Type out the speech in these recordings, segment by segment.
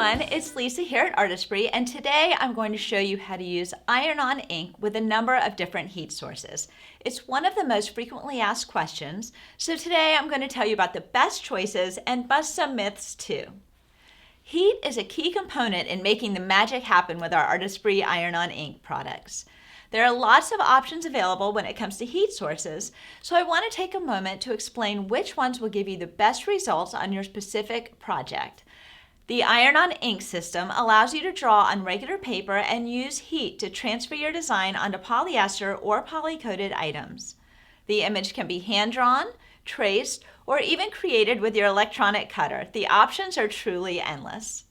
everyone, it's Lisa here at Artesprix, and today I'm going to show you how to use iron-on ink with a number of different heat sources. It's one of the most frequently asked questions, so today I'm going to tell you about the best choices and bust some myths too. Heat is a key component in making the magic happen with our Artesprix iron-on ink products. There are lots of options available when it comes to heat sources, so I want to take a moment to explain which ones will give you the best results on your specific project. The Iron-on Ink system allows you to draw on regular paper and use heat to transfer your design onto polyester or poly-coated items. The image can be hand-drawn, traced, or even created with your electronic cutter. The options are truly endless.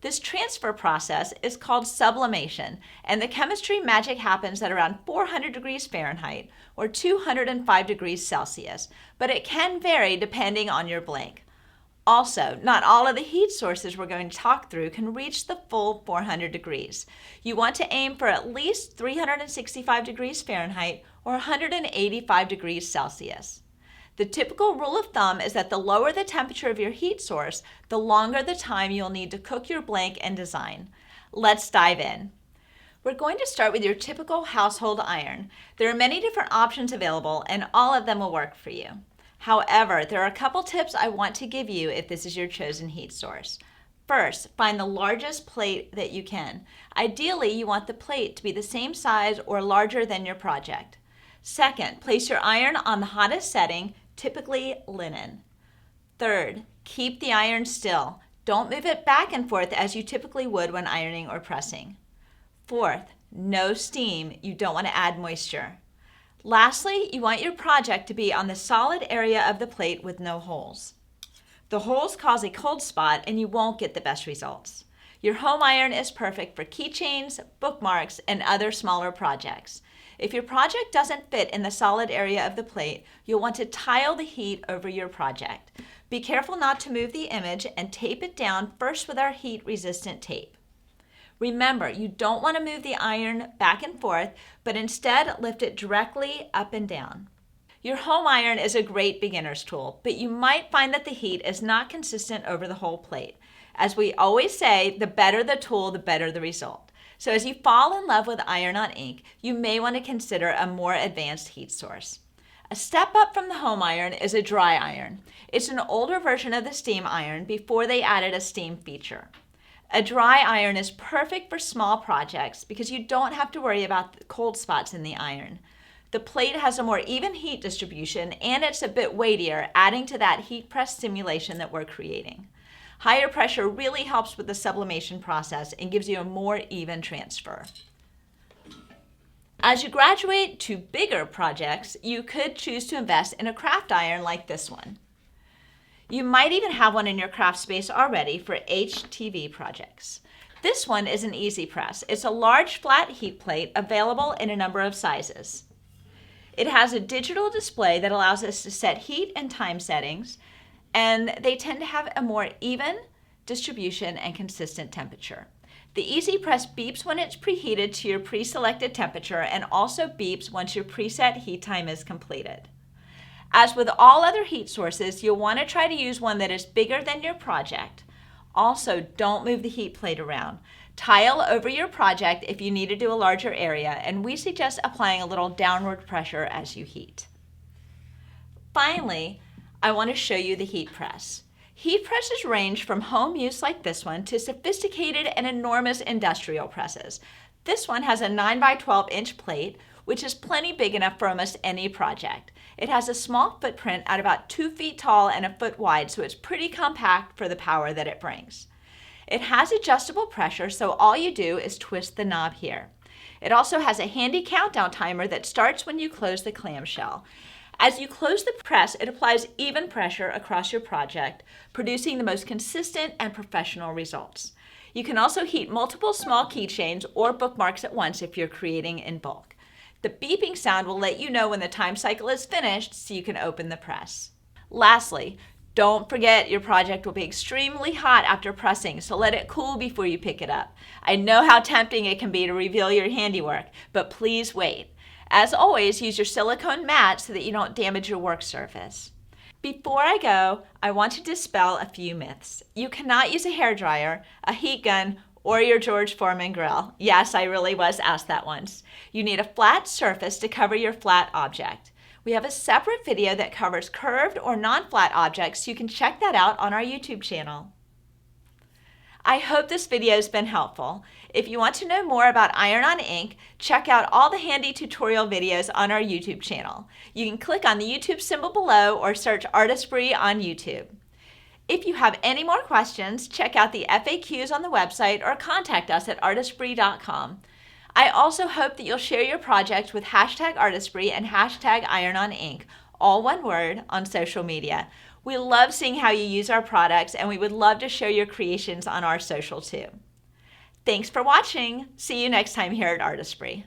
This transfer process is called sublimation, and the chemistry magic happens at around 400 degrees Fahrenheit or 205 degrees Celsius, but it can vary depending on your blank. Also, not all of the heat sources we're going to talk through can reach the full 400 degrees. You want to aim for at least 365 degrees Fahrenheit or 185 degrees Celsius. The typical rule of thumb is that the lower the temperature of your heat source, the longer the time you'll need to cook your blank and design. Let's dive in. We're going to start with your typical household iron. There are many different options available, and all of them will work for you. However, there are a couple tips I want to give you if this is your chosen heat source. First, find the largest plate that you can. Ideally, you want the plate to be the same size or larger than your project. Second, place your iron on the hottest setting, typically linen. Third, keep the iron still. Don't move it back and forth as you typically would when ironing or pressing. Fourth, no steam. You don't want to add moisture. Lastly, you want your project to be on the solid area of the plate with no holes. The holes cause a cold spot and you won't get the best results. Your home iron is perfect for keychains, bookmarks, and other smaller projects. If your project doesn't fit in the solid area of the plate, you'll want to tile the heat over your project. Be careful not to move the image and tape it down first with our heat-resistant tape. Remember, you don't want to move the iron back and forth, but instead lift it directly up and down. Your home iron is a great beginner's tool, but you might find that the heat is not consistent over the whole plate. As we always say, the better the tool, the better the result. So as you fall in love with iron-on ink, you may want to consider a more advanced heat source. A step up from the home iron is a dry iron. It's an older version of the steam iron before they added a steam feature. A dry iron is perfect for small projects because you don't have to worry about the cold spots in the iron. The plate has a more even heat distribution and it's a bit weightier, adding to that heat press simulation that we're creating. Higher pressure really helps with the sublimation process and gives you a more even transfer. As you graduate to bigger projects, you could choose to invest in a craft iron like this one. You might even have one in your craft space already for HTV projects. This one is an easy press. It's a large flat heat plate available in a number of sizes. It has a digital display that allows us to set heat and time settings, and they tend to have a more even distribution and consistent temperature. The Easy Press beeps when it's preheated to your pre-selected temperature and also beeps once your preset heat time is completed. As with all other heat sources, you'll want to try to use one that is bigger than your project. Also, don't move the heat plate around. Tile over your project if you need to do a larger area, and we suggest applying a little downward pressure as you heat. Finally, I want to show you the heat press. Heat presses range from home use like this one to sophisticated and enormous industrial presses. This one has a 9 by 12 inch plate, which is plenty big enough for almost any project. It has a small footprint at about 2 feet tall and a foot wide, so it's pretty compact for the power that it brings. It has adjustable pressure, so all you do is twist the knob here. It also has a handy countdown timer that starts when you close the clamshell. As you close the press, it applies even pressure across your project, producing the most consistent and professional results. You can also heat multiple small keychains or bookmarks at once if you're creating in bulk. The beeping sound will let you know when the time cycle is finished so you can open the press. Lastly, don't forget your project will be extremely hot after pressing, so let it cool before you pick it up. I know how tempting it can be to reveal your handiwork, but please wait. As always, use your silicone mat so that you don't damage your work surface. Before I go, I want to dispel a few myths. You cannot use a hairdryer, a heat gun, or your George Foreman grill. Yes, I really was asked that once. You need a flat surface to cover your flat object. We have a separate video that covers curved or non-flat objects, so you can check that out on our YouTube channel. I hope this video has been helpful. If you want to know more about Iron-on-Ink, check out all the handy tutorial videos on our YouTube channel. You can click on the YouTube symbol below or search Artesprix on YouTube. If you have any more questions, check out the FAQs on the website or contact us at artesprix.com. I also hope that you'll share your project with #Artesprix and #Iron-on-Ink, all one word, on social media. We love seeing how you use our products, and we would love to share your creations on our social too. Thanks for watching. See you next time here at Artesprix.